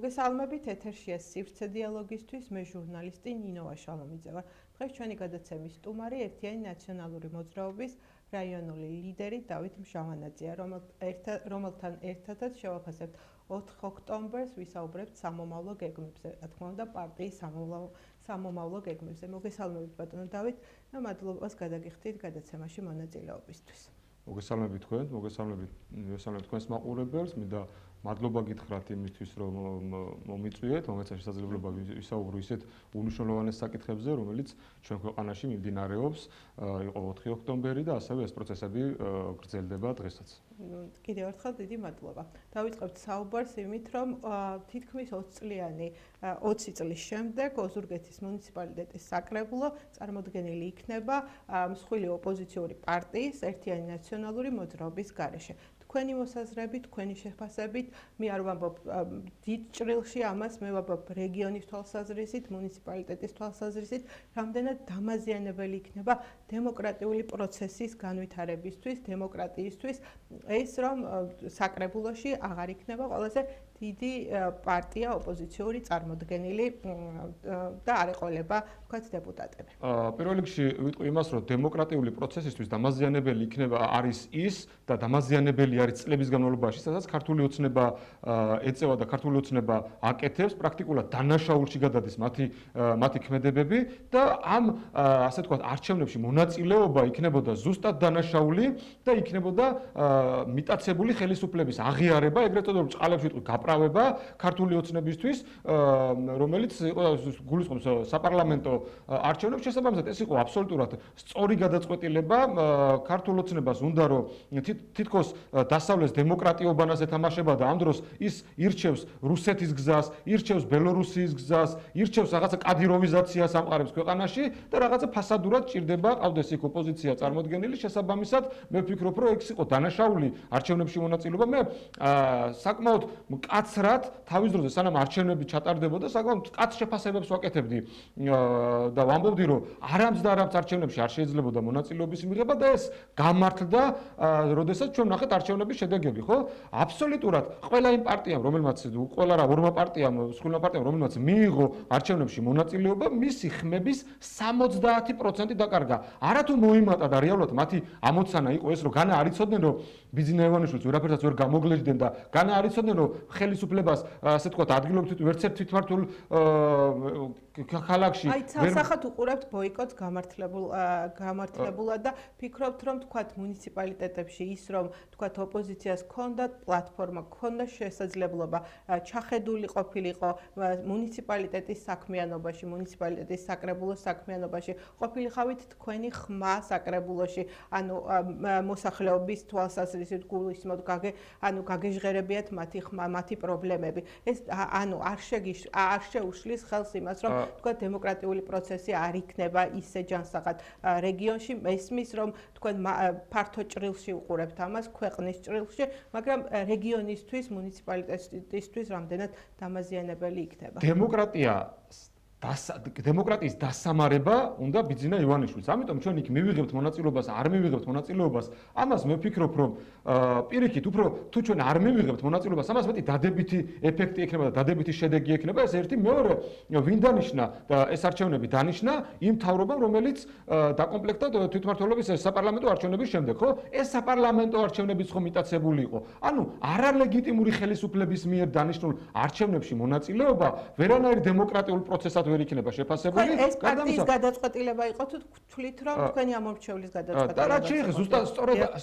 მოგესალმებით, ეთერშია სივრცე დიალოგისთვის, მე ჟურნალისტი ნინო ვაშალომიძე ვარ. დღეს ჩვენი გადაცემის სტუმარი ერთიანი ნაციონალური მოძრაობის რაიონული ლიდერი დავით მშავანაძეა, რომელთან ერთადაც შევაფასებთ 4 ოქტომბერს ვისაუბრებთ სამომავლო გეგმებზე, რა თქმა უნდა, პარტიის სამომავლო გეგმებზე. მოგესალმებით ბატონო დავით და მადლობას გადაგიხდით გადაცემაში მონაწილეობისთვის. მოგესალმებით თქვენს მაყურებელს, მინდა მადლობა გითხრათ იმისთვის, რომ მომიწვიეთ, მომეცა შესაძლებლობა ვისაუბრო ისეთ უნიშნულოვანეს საკითხებზე, რომელიც ჩვენ ქვეყანაში მიმდინარეობს, იყო 4 ოქტომბერი და ასევე ეს პროცესები გრძელდება დღესაც. კიდევ ერთხელ დიდი მადლობა. დავიწყებთ საუბარს იმით, რომ თითქმის 20 წლის შემდეგ ოზურგეთის მუნიციპალიტეტის საკრებულო წარმოდგენილი იქნება მსხვილი ოპოზიციური პარტიის ერთიანი ნაციონალური მოძრაობის გარეშე. თქვენი მოსაზრებით, თქვენი შეფასებით, მე არ ვამბობ დიდ ჭრილში ამას, მე ვამბობ რეგიონის თვალსაზრისით, მუნიციპალიტეტის თვალსაზრისით, რამდენად დამაზიანებელი იქნება დემოკრატიული პროცესის განვითარებისთვის, დემოკრატიისთვის, ეს რომ საკრებულოში აღარ იქნება ყველაზე დიდი პარტია ოპოზიციური წარმოდგენილი და არ ეყოლება თქვათ დეპუტატები. პირველ რიგში ვიტყვი იმას, რომ დემოკრატიული პროცესისთვის დამაზიანებელი იქნება არის ის და დამაზიანებელი არის წლების განმავლობაში, სადაც ქართული ოცნება ეწევა და ქართული ოცნება აკეთებს, პრაქტიკულად დანაშაულში გადადის მათი ქმედებები და ამ ასე თქვათ არჩევნებში მონაწილეობა იქნებოდა ზუსტად დანაშაული და იქნებოდა მიტაცებული ხელისუფლების აღიარება, ეგრეთ წოდებული ჭყალებს ვიტყვი გაპრავება ქართული ოცნებისთვის, რომელიც გულისხმობს საპარლამენტო არჩევნებს, შესაბამისად ეს იყო აბსოლუტურად სწორი გადაწყვეტილება. ქართულ ოცნებას უნდა რომ თითქოს დასავლეს დემოკრატიობანას ეთამაშება და ამ დროს ის ირჩევს რუსეთის გზას, ირჩევს ბელორუსიის გზას, ირჩევს რაღაცა კადიროვიზაციას ამყარებს ქვეყანაში და რაღაცა ფასადურად ჭირდება ყავდეს იქ ოპოზიცია წარმოდგენილი, შესაბამისად მე ვფიქრობ რომ ეს იყო დანაშაული არჩევნებში მონაწილეობა. მე საკმაოდ კაცრად თავის დროზე სანამ არჩევნები ჩატარდებოდა, საკმაოდ კაც შეფასებებს ვაკეთებდი და ვამბობდი რომ არამც არჩევნებში არ შეიძლებოდა მონაწილეობის მიღება და ეს გამართლდა, როდესაც ჩვენ ვნახეთ არჩევნების შედეგები, ხო? აბსოლუტურად ყველა იმ პარტიამ, ორმა პარტიამ, მსხვილმა პარტიამ, რომელმაც მიიღო არჩევნებში მონაწილეობა, მისი ხმების 70% დაკარგა. არათუ მოიმატა და რეალურად მათი ამოცანა იყო ეს, რომ განა არ იცოდნენ, რომ ბიძინა ივანიშვილს ვერაფერსაც ვერ გამოგლეჯდნენ და განა არ იცოდნენ, რომ ხელისუფლებას, ასე თქვათ, ადგილობრივ ვერც ერთ თვითმმართველ ქალაქში აი ცალსახად უყურებთ ბოიკოტს გამართლებულად და ფიქრობთ, რომ თქვათ მუნიციპალიტეტებში ის რომ თქვათ ოპოზიციას ჰქონდათ პლატფორმა, ჰქონდა შესაძლებლობა ჩახედული ყოფილიყო მუნიციპალიტეტის საქმიანობაში, მუნიციპალიტეტის საკრებულოს საქმიანობაში, ყოფილიყავით თქვენი ხმა საკრებულოში, ანუ მოსახლეობის თვალსაზრისით გულისხმობთ, გაგეჟღერებიათ მათი ხმა, მათი პრობლემები. ეს ანუ არ შეუშლის ხელს იმას, რომ თქვათ დემოკრატიული პროცესი არ იქნება ისე ჯანსაღად რეგიონში, მესმის რომ თქვენ ფართო ჭრილში უყურებთ ამას, ქვეყნის ჭრილში, მაგრამ რეგიონისთვის, მუნიციპალიტეტისთვის რამდენად დამაზიანებელი იქნება. დემოკრატიის დასამარება უნდა ბიძინა ივანიშვილს. ამიტომ ჩვენ იქ მივიღებთ მონაწილეობას, არ მივიღებთ მონაწილეობას. ამას მე ვფიქრობ, რომ პირიქით, უფრო თუ ჩვენ არ მივიღებთ მონაწილეობას, ამას მეტი დადებითი ეფექტი ექნება და დადებითი შედეგი ექნება. ეს ერთი, მეორე, ვინ დანიშნა და ეს არჩევნები დანიშნა იმ მთავრობამ, რომელიც დაკომპლექტდა თვითმმართველობის საპარლამენტო არჩევნების შემდეგ, ხო? ეს საპარლამენტო არჩევნებიც ხომ მიტაცებული იყო. ანუ არალეგიტიმური ხელისუფლების მიერ დანიშნულ არჩევნებში მონაწილეობა ვერანაირი დემოკრატიულ პროცესად ვერ იქნება შეფასებული. ეს პარტიის გადაწყვეტილება იყო თუ თვლით რომ თქვენი ამორჩევლის გადაწყვეტილება? და რაც შეიძლება ზუსტად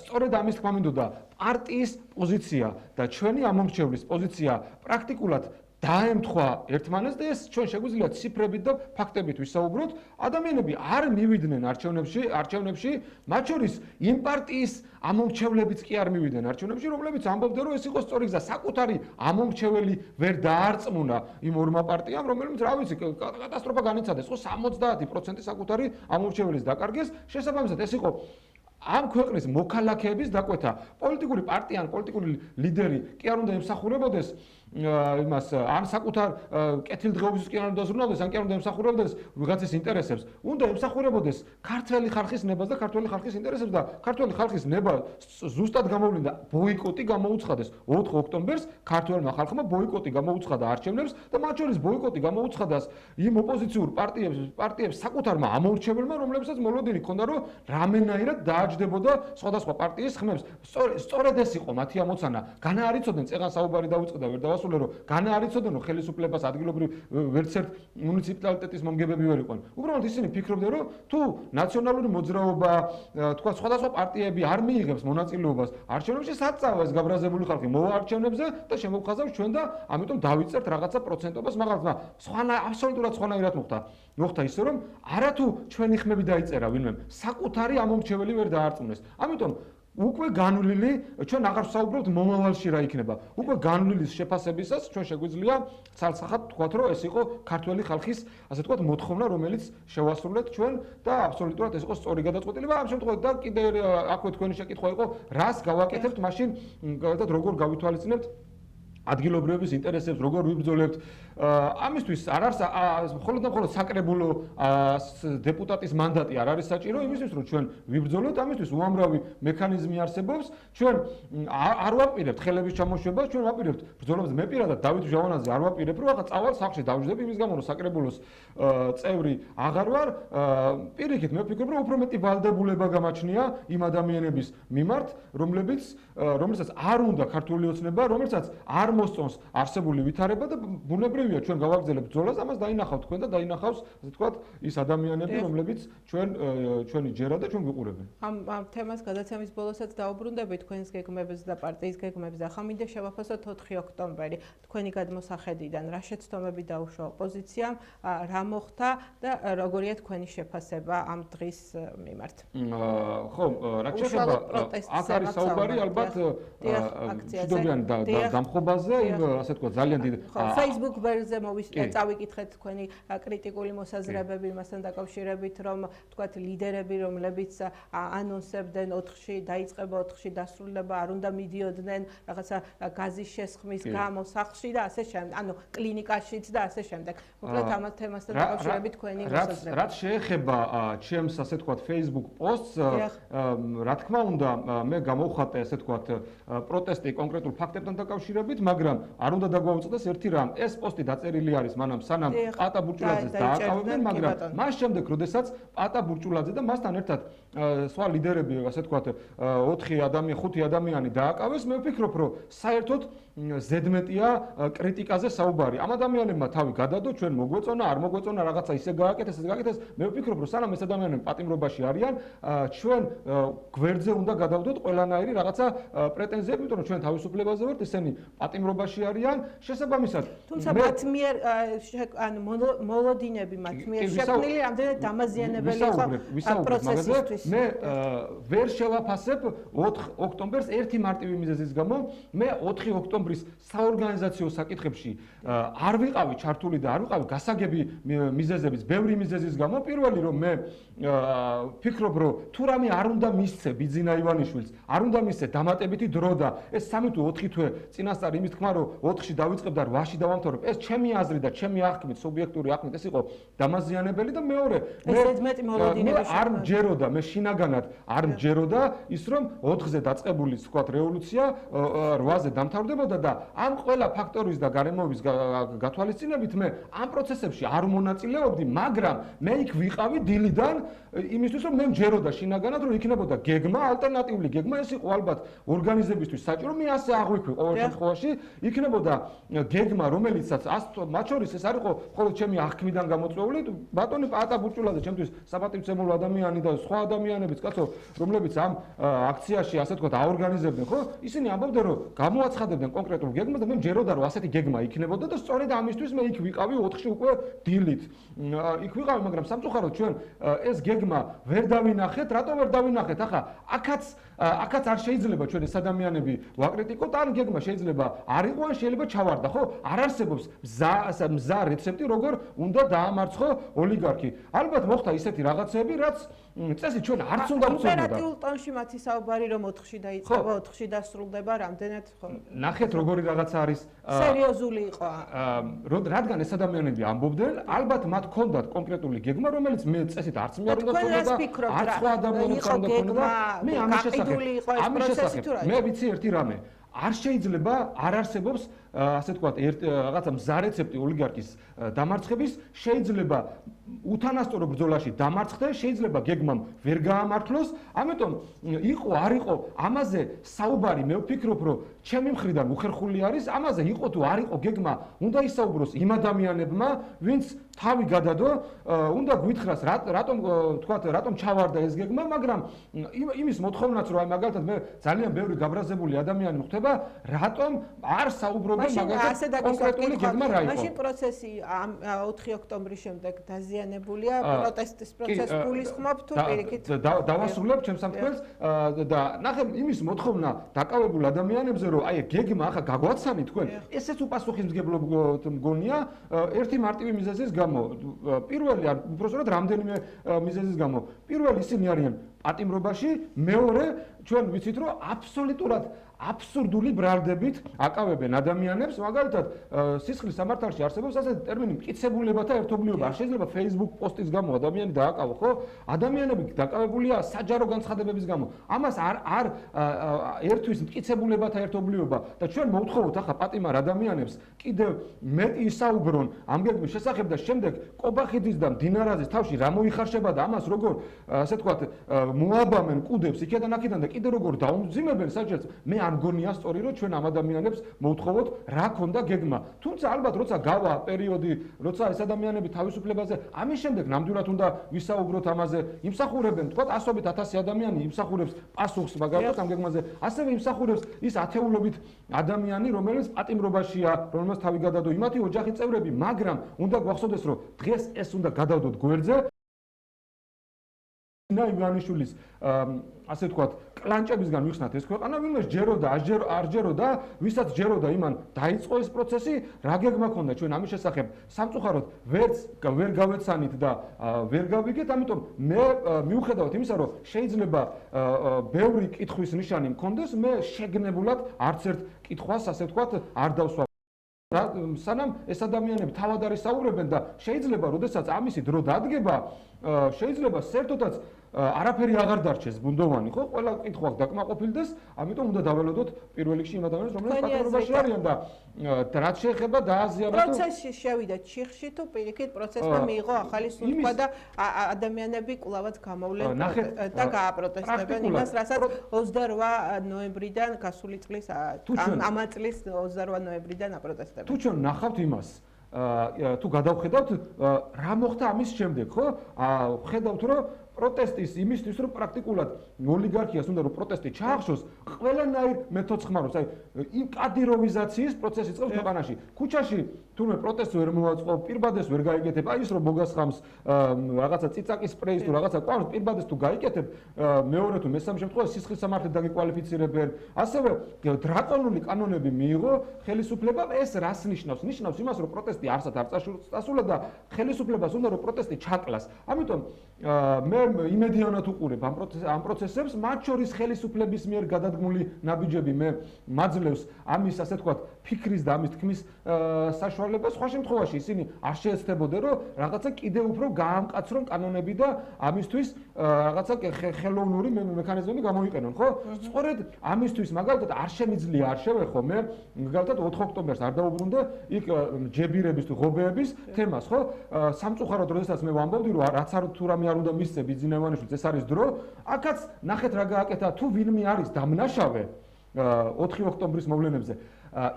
სწორედ ამის თქმა მინდოდა პარტიის პოზიცია და ჩვენი ამორჩევლის პოზიცია პრაქტიკულად დაემთხვა ერთმანეთს და ეს ჩვენ შეგვიძლია ციფრებით და ფაქტებით ვისაუბროთ. ადამიანები არ მივიდნენ არჩევნებში, მათ შორის იმ პარტიის ამორჩევლებიც კი არ მივიდნენ არჩევნებში, რომლებიც ამბობდნენ, რომ ეს იყო სწორი გზა. საკუთარი ამორჩეველი ვერ დაარწმუნა იმ ორმა პარტიამ, რომელმაც რა ვიცი, კატასტროფა განიცადეს, ხო 70% საკუთარი ამორჩეველის დაკარგეს. შესაბამისად, ეს იყო ამ ქვეყნის მოქალაქეების დაკვეთა. პოლიტიკური პარტია ან პოლიტიკური ლიდერი კი არ უნდა ემსახურებოდეს იმას ან საკუთარ კეთილდღეობის კი არ უნდა ზრუნავდეს, ან კი არ უნდა ემსახურებოდეს ვიღაცის ინტერესებს. უნდა ემსახურებოდეს ქართველი ხალხის ნებას და ქართველი ხალხის ინტერესებს და ქართველი ხალხის ნება ზუსტად გამოვლინდა ბოიკოტი გამოუცხადეს 4 ოქტომბერს ქართველმა ხალხმა ბოიკოტი გამოუცხადა არჩევნებს და მათ შორის ბოიკოტი გამოუცხადას იმ ოპოზიციურ პარტიებს საკუთარმა ამორჩეველმა, რომლებსაც მოლოდინი ჰქონდა, რომ რამენაირად დააჯდებოდა სხვადასხვა პარტიის ხმებს. სწორედ ეს იყო მათი ამოცანა. განა არ იცოდნენ, წეღან საუბარი დაუწყდა და ვერ დავასრულე, რომ განა არ იცოდნენ, რომ ხელისუფლებას ადგილობრივ ვერცერთ მუნიციპალიტეტის მომგებები ვერ იყვნენ. უბრალოდ ისინი ფიქრობდნენ, რომ თუ ნაციონალური მოძრაობა, თქვა სხვადასხვა პარტიები არ მიიღებს მონაწილეობას არჩევნებში, საწავა ეს გაბრაზებული ხალხი მოვა არჩევნებზე და შემოვხაზავს ჩვენ და ამიტომ დავიწერთ რაღაცა პროცენტობას, მაგრამ აბსოლუტურად სხვანაირად მოხდა ისე, რომ არათუ ჩვენი ხმები დაიწერა ვინმე, საკუთარი ამომრჩეველი ვერ დაარწმუნეს. ამიტომ უკვე განვლილი ჩვენ აღარ ვსაუბრობთ მომავალში რა იქნება. უკვე განვლილის შეფასებისას ჩვენ შეგვიძლია ცალსახად ვთქვათ, რომ ეს იყო ქართველი ხალხის, ასე ვთქვათ, მოთხოვნა, რომელიც შევასრულეთ ჩვენ და აბსოლუტურად ეს იყო სწორი გადაწყვეტილება. ამ შემთხვევაში და კიდე აქვე თქვენი შეკითხვა იყო, რას გავაკეთებთ მაშინ, გადათ როგორ გავითვალისწინებთ ადგილობრივების ინტერესებს, როგორ ვიბრძოლებთ. ამისთვის არ არის მხოლოდ და მხოლოდ საკრებულო დეპუტატის მანდატი არ არის საჭირო იმისთვის, რომ ჩვენ ვიბრძოლოთ. ამისთვის უამრავი მექანიზმი არსებობს. ჩვენ არ ვაპირებთ ხელების ჩამოშვებას, ჩვენ ვაპირებთ ბრძოლებს. მე პირადად დავით ჟავანაძე არ ვაპირებ, რომ ახლა წავალ სახლში დავждები იმის გამო, რომ საკრებულოს წევრი აღარ ვარ. პირიქით, მე ვფიქრობ, რომ უფრო მეტი ვალდებულება გამაჩნია იმ ადამიანების მიმართ, რომელსაც არ უნდა ქართული ოცნება, რომელსაც არ მოსწონს არსებული ვითარება და ბუნებრივია ჩვენ გავაგრძელებთ ბრძოლას, ამას დაინახავთ თქვენ და დაინახავს, ასე ვთქვათ, ის ადამიანები, რომლებიც ჩვენი ჯერა და ჩვენ გვიყურებენ. ამ თემას გადაცემის ბოლოსაც დაუბრუნდებით თქვენს გეგმებს და პარტიის გეგმებს და ახლა მინდა შევაფასოთ 4 ოქტომბერი. თქვენი გადმოსახედიდან რა შეცდომები დაუშვა ოპოზიციამ, რა მოხდა და როგორია თქვენი შეფასება ამ დღის მიმართ? ხო, რა შეეხება აქ არის საუბარი ალბათ მშვიდობიან დამხობაზე, ასე ვთქვათ, ძალიან დიდ Facebook ვერზე წავიკითხეთ თქვენი კრიტიკული მოსაზრებები იმასთან დაკავშირებით, რომ ვთქვათ ლიდერები, რომლებიც ანონსებდნენ 4-ში დაიწყება 4-ში დასრულება, არ უნდა მიდიოდნენ რაღაცა გაზის შესხმის გამო სახლში და ასე შემდეგ, ანუ კლინიკაშიც და ასე შემდეგ. მოკლედ ამ თემასთან დაკავშირებით თქვენი მოსაზრება. რაც შეეხება ჩემს ასე ვთქვათ Facebook პოსტს, რა თქმა უნდა, მე გამოვხატე ასე ვთქვათ პროტესტი კონკრეტულ ფაქტებთან დაკავშირებით, მაგრამ არ უნდა დაგვაუწყდეს ერთი რამ, ეს პოსტი დაწერილი არის მანამ სანამ პატა ბურჭულაძეს დააკავებდნენ, მაგრამ მას შემდეგ, როდესაც პატა ბურჭულაძე და მასთან ერთად სხვა ლიდერები, ასე ვთქვათ, 5 ადამიანი დააკავეს, მე ვფიქრობ, რომ საერთოდ ზედმეტია კრიტიკაზე საუბარი. ამ ადამიანებმა თავი გადადო, ჩვენ მოგვეწონა, არ მოგვეწონა, რაღაცა ისე გააკეთეს, ესე გააკეთეს. მე ვფიქრობ, რომ სანამ ეს ადამიანები პატიმრობაში არიან, ჩვენ გვერდზე უნდა გადავდოთ ყველანაირი რაღაცა პრეტენზიები, იმიტომ რომ ჩვენ თავისუფლებაზე ვართ, ესენი პატიმრობაში არიან, შესაბამისად. თუმცა მათ მიერ ანუ მოლოდინები მათ მიერ შექმნილი რამდენად დამაზიანებელი იყო პროცესისთვის. მე ვერ შევაფასებ 4 ოქტომბერს ერთი მარტივი მიზეზის გამო, მე 4 ოქტომბრის საორგანიზაციო საკითხებში არ ვიყავი ჩართული და არ ვიყავი გასაგები მიზეზების, ბევრი მიზეზის გამო. პირველი რომ მე ვფიქრობ, რომ თუ რამე არ უნდა მისცე ბიძინა ივანიშვილს, არ უნდა მისცე დამატებითი დრო და ეს 3 თუ 4 თვე წინასწარ იმის თქმა, რომ 4-ში დავიწყებ და 8-ში დავამთავრებ, ეს ჩემი აზრი და ჩემი აღქმით, სუბიექტური აღქმით ეს იყო დამაზიანებელი და მეორე მე არ მჯეროდა, მე შინაგანად არ მჯეროდა ის რომ 4-ზე დაწყებული თქვათ რევოლუცია 8-ზე დამთავრდებოდა და ამ ყველა ფაქტორის და გარემოების გათვალისწინებით მე ამ პროცესებში არ მონაწილეობდი, მაგრამ მე იქ ვიყავი დილიდან იმისთვის რომ მე მჯეროდა შინაგანად რომ იქნებოდა გეგმა, ალტერნატიული გეგმა, ეს იყო ალბათ ორგანიზებისთვის საჭირო, მე ასე აღვიქვი ყოველ შემთხვევაში იქნებოდა გეგმა, რომელიცაც მათ შორის ეს არ იყო მხოლოდ ჩემი აღქმიდან გამოწვეული, ბატონი პატა ბურჭულაძე, ჩემთვის საპატივცემულო ადამიანი და სხვა ადამიანებიც, კაცო, რომლებიც ამ აქციაში ასე ვთქვათ აორგანიზებდნენ, ხო? ისინი ამბობდნენ, რომ გამოაცხადებდნენ კონკრეტულ გეგმას და მე მჯეროდა, რომ ასეთი გეგმა იქნებოდა და სწორედ ამისთვის მე იქ ვიყავი 4-ში უკვე დილით. იქ ვიყავი, მაგრამ სამწუხაროდ ჩვენ ეს გეგმა ვერ დავინახეთ, რატო ვერ დავინახეთ? ახლა აქაც არ შეიძლება ჩვენ ეს ადამიანები ვაკრიტიკოთ, ან გეგმა შეიძლება არ იყო, ან შეიძლება ჩავარდა, ხო? არ არსებობს მზა რეცეპტი, როგორ უნდა დაამარცხო ოლიგარქი. ალბათ მოხდა ისეთი რაღაცები, რაც წესი ჩვენ არც უნდა ვწოდოთ. იმპერატიულ ტონში მათი საუბარი რომ 4-ში დაიწყება, 4-ში დასრულდება, რამდენად ხო? ნახეთ როგორი რაღაცა არის სერიოზული იყო. რადგან ეს ადამიანები ამბობდნენ, ალბათ მათ ჰქონდათ კონკრეტული გეგმა, რომელიც მე წესით არც მე არ უნდა ვწოდო, არც სხვა ადამიანებს არ უნდა ქონოდა. მე ამის შესახებ მე ვიცი ერთი რამე. არ შეიძლება არ არსებობს ასე ვთქვათ რაღაცა მზა რეცეპტი ოლიგარქის დამარცხების, შეიძლება უთანასწორო ბრძოლაში დამარცხდეს, შეიძლება გეგმამ ვერ გაამართლოს, ამიტომ იყო არ იყო ამაზე საუბარი, მე ვფიქრობ, რომ ჩემი მხრიდან უხერხული არის, ამაზე იყო თუ არ იყო გეგმა, უნდა ისაუბროს იმ ადამიანებმა, ვინც თავი გადადო, უნდა გვითხრას რატომ ჩავარდა ეს გეგმა, მაგრამ იმის მოთხოვნაც რომ აი მაგალითად მე ძალიან ბევრი გაბრაზებული ადამიანი მხვდება, რატომ არ საუბრობენ მაგალითად კონკრეტული გეგმა რა იყო. მაშინ პროცესი 4 ოქტომბრის შემდეგ დაზიანებულია, პროტესტის პროცესი გულისხმობ თუ პირიქით დავასრულებ ჩემს სამთქმელს და ნახე იმის მოთხოვნა დაკავებულ ადამიანებზე რომ აი გეგმა ახლა გაგვაცანით თქვენ, ესეც უპასუხისმგებლობ მგონია ერთი მარტივი მიზეზის გამო. პირველი ან უბრალოდ რამდენიმე მიზეზის გამო. პირველი ისინი არიან პატიმრობაში, მეორე ჩვენ ვიცით რომ აბსოლუტურად აბსურდული ბრალდებით აკავებენ ადამიანებს, მაგალითად სისხლის სამართალში არსებობს ასეთი ტერმინი მტკიცებულებათა ერთობლიობა. არ შეიძლება Facebook პოსტის გამო ადამიანი დააკავო, ხო? ადამიანები დაკავებულია საჯარო განცხადებების გამო. ამას არ ერთვის მტკიცებულებათა ერთობლიობა და ჩვენ მოვთხოვოთ ახლა პატიმარ ადამიანებს კიდევ მეტი ისაუბრონ ამ გეგმის შესახებ და შემდეგ კობახიძის და მდინარაძის თავში რა მოიხარშება და ამას როგორ ასე ვთქვათ მოაბამენ კუდებს იქიდან აქედან და კიდევ როგორ დაუმძიმებენ საჭიროებს. მე არ მგონია სწორი რომ ჩვენ ამ ადამიანებს მოვთხოვოთ რა ქონდა გეგმა. თუმცა ალბათ როცა გავა პერიოდი, როცა ეს ადამიანები თავისუფლებაზე, ამის შემდეგ ნამდვილად უნდა ვისაუბროთ ამაზე. იმსახურებენ, თქვათ, ასობით 1000 ადამიანი იმსახურებს პასუხს მაგალითად ამ გეგმაზე. ასევე იმსახურებს ის ათეულობით ადამიანი, რომელიც პატიმრობაშია, რომელსაც თავი გადადო იმათი ოჯახის წევრები, მაგრამ უნდა გვახსოვდეს, რომ დღეს ეს უნდა გადავდოთ გვერდზე. ივანიშვილის ასე ვთქვათ, კლანჭებისგან ვიხსნათ ეს ქვეყანა, ვინმე ჯეროდა, არ ჯეროდა, ვისაც ჯეროდა იმან დაიწყო ეს პროცესი, რა გეგმა ქონდა ჩვენ ამის შესახებ სამწუხაროდ ვერ გავეცანით და ვერ გავიგეთ, ამიტომ მე მიუხედავად იმისა, რომ შეიძლება ბევრი კითხვის ნიშანი მქონდეს, მე შეგნებულად არც ერთ კითხვას ასე ვთქვათ არ დავსვა. სანამ ეს ადამიანები თავად არის საუბრობენ და შეიძლება როდესაც ამისი დრო დადგება, შეიძლება საერთოდაც არაფერი აღარ დარჩეს ბუნდოვანი, ხო? ყველა კითხვა დაკმაყოფილდეს, ამიტომ უნდა დაველოდოთ პირველ რიგში იმ ადამიანებს, რომლებიც პატიმრობაში არიან და რაც შეეხება დააზიანოს. პროცესში შევიდა ჩიხში თუ პირიქით პროცესმა მიიღო ახალი სუნთქვა და ადამიანები კვლავაც გამოვლენ და გააპროტესტებენ იმას, რასაც 28 ნოემბრიდან გასული წლის ამ წლის 28 ნოემბრიდან აპროტესტებენ. თუ ჩვენ ნახავთ იმას, თუ გადავხედავთ რა მოხდა ამის შემდეგ, ხო? ხედავთ რომ პროტესტის იმისთვის რომ პრაქტიკულად ოლიგარქიას უნდა რომ პროტესტი ჩაახშოს, ყველანაირ მეთოდს ხმარობს. აი იმ კადიროვიზაციის პროცესი წყობს ქვეყანაში. ქუჩაში თურმე პროტესტს ვერ მოვაწყო, პირბადეს ვერ გაიგეთებ, აი ის რომ მოგასხამს რაღაცა ციცაკის სპრეის თუ რაღაცა ყვავს, პირბადეს თუ გაიგეთებ, მეორე თუ მესამე შემთხვევაში სისხლის სამართლით დაგეკვალიფიცირებენ. ასევე დრაკონული კანონები მიიღო ხელისუფლებამ. ეს რას ნიშნავს? ნიშნავს იმას, რომ პროტესტი არსად არ წასულა და ხელისუფლებას უნდა რომ პროტესტი ჩაკლას. ამიტომ მე იმედიანად უყურებ ამ პროცესებს, მათ შორის ხელისუფლების მიერ გადადგმული ნაბიჯები მე მაძლევს ამის ასე ვთქვათ ფიქრის და ამის თქმის საშუალებას. სხვა შემთხვევაში ისინი არ შეეცდებოდნენ რომ რაღაცა კიდევ უფრო გაამკაცრონ კანონები და ამისთვის რაღაცა ხელოვნური მექანიზმები გამოიყენონ, ხო? სწორედ ამისთვის მაგალითად არ შემიძლია არ შევეხო მე მაგალითად 4 ოქტომბერს არ დაუბრუნდე იქ ჯებირების თუ ღობეების თემას, ხო? სამწუხაროდ როდესაც მე ვამბობდი რომ რაც არ თუ რამე არ უნდა მისცე ბიძინა ივანიშვილს, ეს არის დრო, აქაც ნახეთ რა გააკეთა, თუ ვინმე არის დამნაშავე 4 ოქტომბრის მოვლენებზე.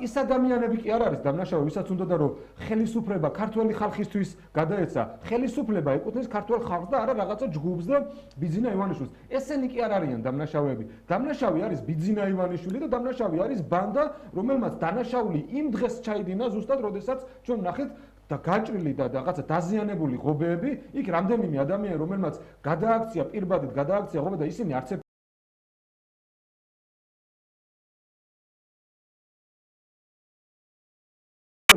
ის ადამიანები კი არ არის დამნაშავე, ვისაც უნდა რომ ხელისუფლება ქართველი ხალხისთვის გადაეცა, ხელისუფლება ეკუთვნის ქართველ ხალხს და არა რაღაცა ჯგუფს და ბიძინა ივანიშვილს. ესენი კი არ არიან დამნაშავეები. დამნაშავე არის ბიძინა ივანიშვილი და დამნაშავე არის ბანდა, რომელმაც დანაშაული იმ დღეს ჩაიდინა ზუსტად, როდესაც ჩვენ ნახეთ და გაჭრილი და რაღაცა დაზიანებული ღობეები, იქ რამდენიმე ადამიანი, რომელმაც გადააქცია პირბადით, გადააქცია ღობე და ისინი არც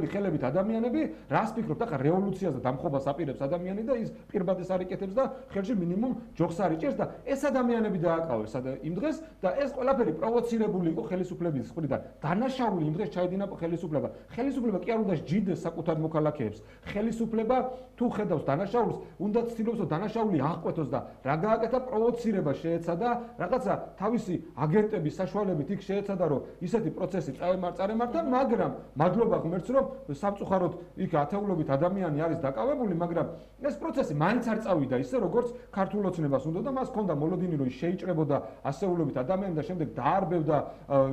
პირველი ხელებით ადამიანები რას ფიქრობთ? ახლა რევოლუციას და დამხობას აპირებს ადამიანი და ის პირბადეს არ იკეთებს და ხელში მინიმუმ ჯოხს არ იჭერს და ეს ადამიანები დააკავეს იმ დღეს და ეს ყველაფერი პროვოცირებული იყო ხელისუფლების მხრიდან. დანაშაული იმ დღეს ჩაედინა ხელისუფლება. ხელისუფლება კი არ უნდა სჯიდეს საკუთარ მოქალაქეებს. ხელისუფლება თუ ხედავს დანაშაულს, უნდა ცდილობს რომ დანაშაული აღკვეთოს და რა გააკეთა პროვოცირება შეეცადა, რაღაცა თავისი აგენტების საშუალებით იქ შეეცადა რომ ისეთი პროცესი წარემართა, მაგრამ მადლობა ღმერთს რომ სამწუხაროდ იქ ათეულობით ადამიანი არის დაკავებული, მაგრამ ეს პროცესი მაინც არ წავიდა ისე როგორც ქართულ ოცნებას უნდა და მას ჰქონდა მოლოდინი რომ შეიჭრებოდა ასეულობით ადამიანი და შემდეგ დაარბევდა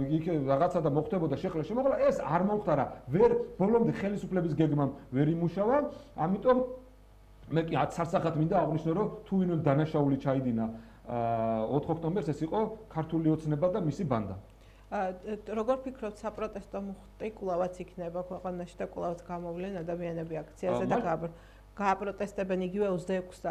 იქ რაღაცა და მოხდებოდა შეხლა-შემოხლა, ეს არ მომხდარა, ვერ ბოლომდე ხელისუფლების გეგმამ ვერ იმუშავა, ამიტომ მე კი სარსახად მინდა აღვნიშნო რომ თუ ვინმე დანაშაული ჩაიდინა 4 ოქტომბერს ეს იყო ქართული ოცნება და მისი ბანდა. როგორ ფიქრობთ საპროტესტო მუხტი კვლავაც იქნება ქვეყანაში და კვლავაც გამოვლენ ადამიანები აქციაზე და გააპროტესტებენ იგივე 26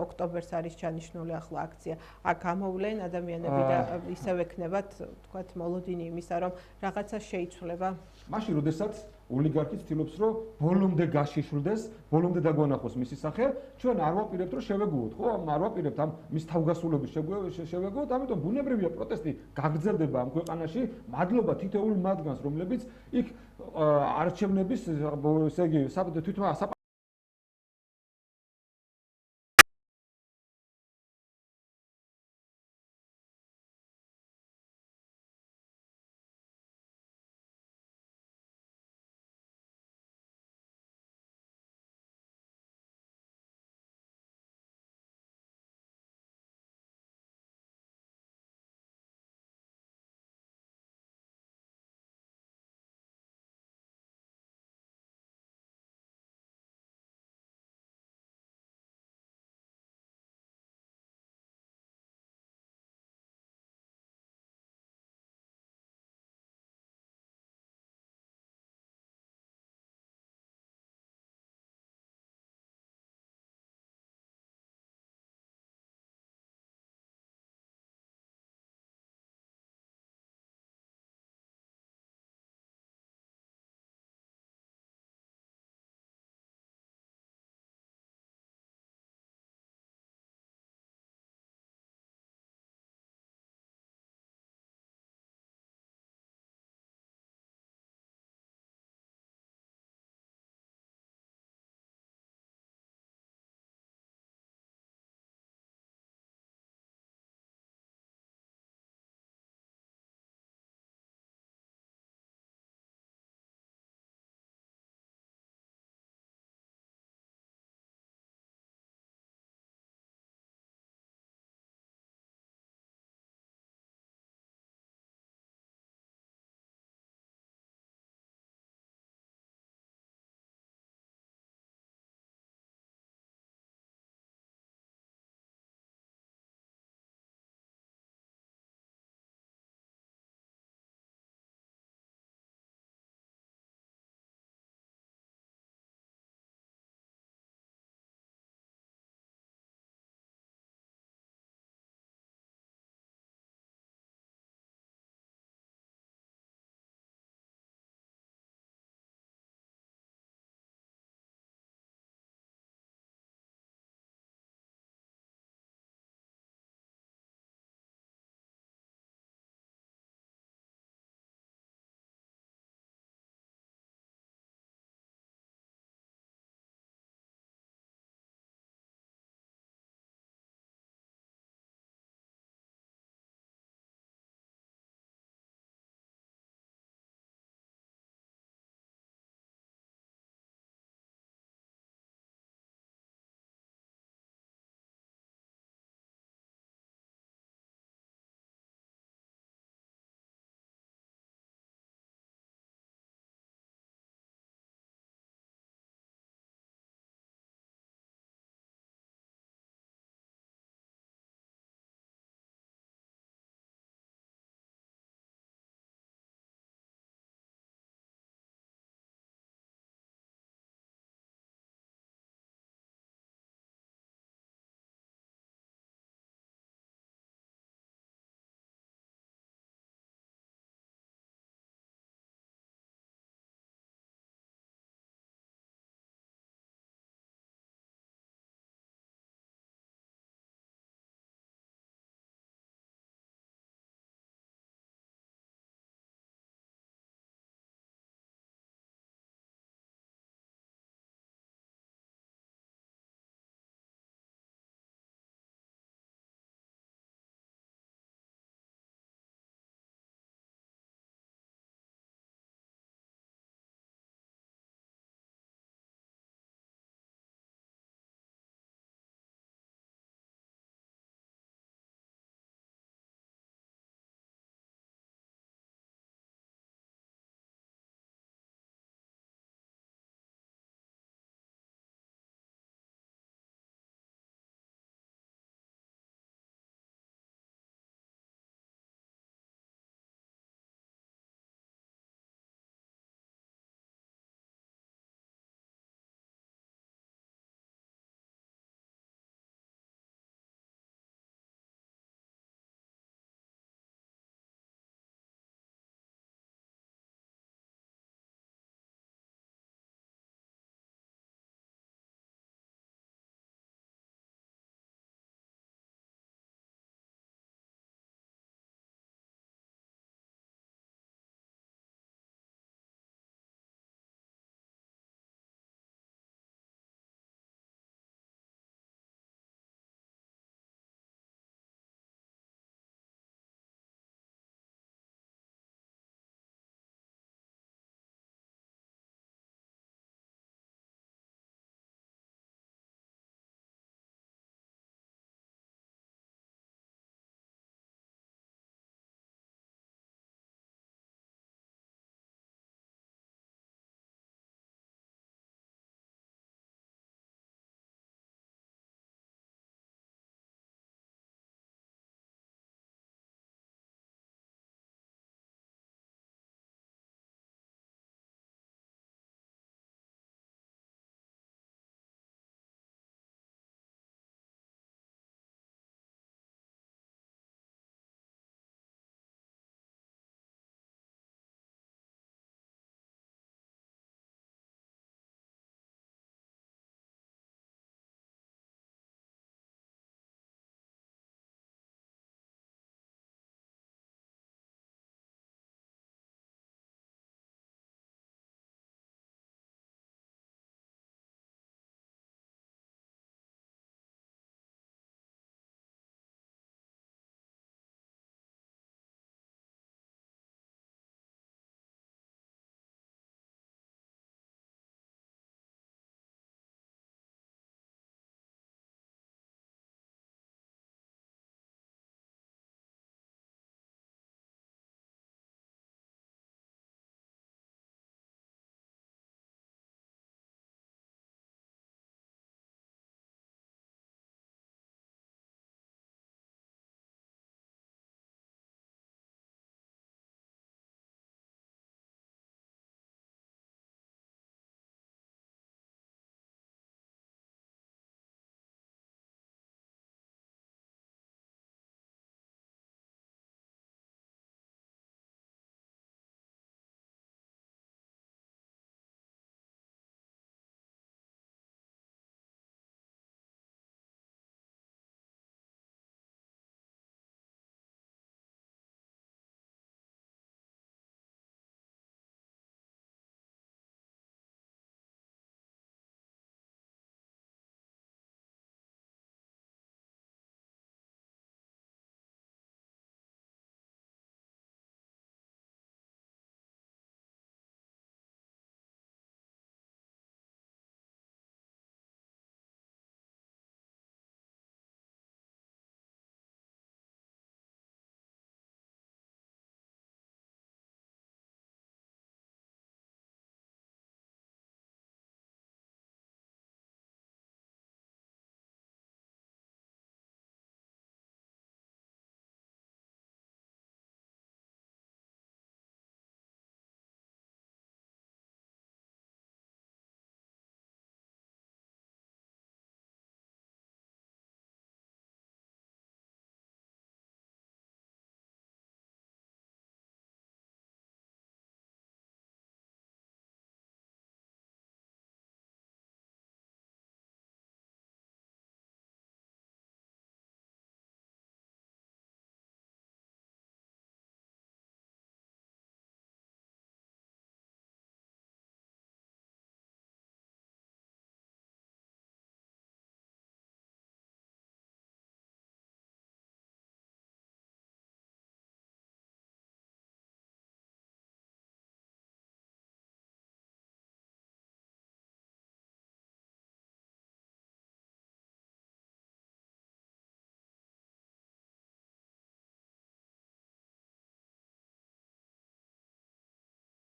ოქტომბერს არის ჩანიშნული ახლა აქცია. აქ გამოვლენ ადამიანები და ისევ ექნებათ თქვათ მოლოდინი იმისა რომ რაღაცა შეიცვლება. მაშინ როდესაც ოლიგარქი ცდილობს რომ ბოლომდე გაშიშვლდეს, ბოლომდე დაგვანახოს მისი სახე, ჩვენ არ ვაპირებთ რომ შევეგუოთ, ხო? არ ვაპირებთ ამ მის თავგასულობის შევეგუოთ, ამიტომ ბუნებრივია პროტესტი გაგრძელდება ამ ქვეყანაში, მადლობა თითოეულ მათგანს, რომლებიც იქ არჩევნების, ესე იგი, თვითონ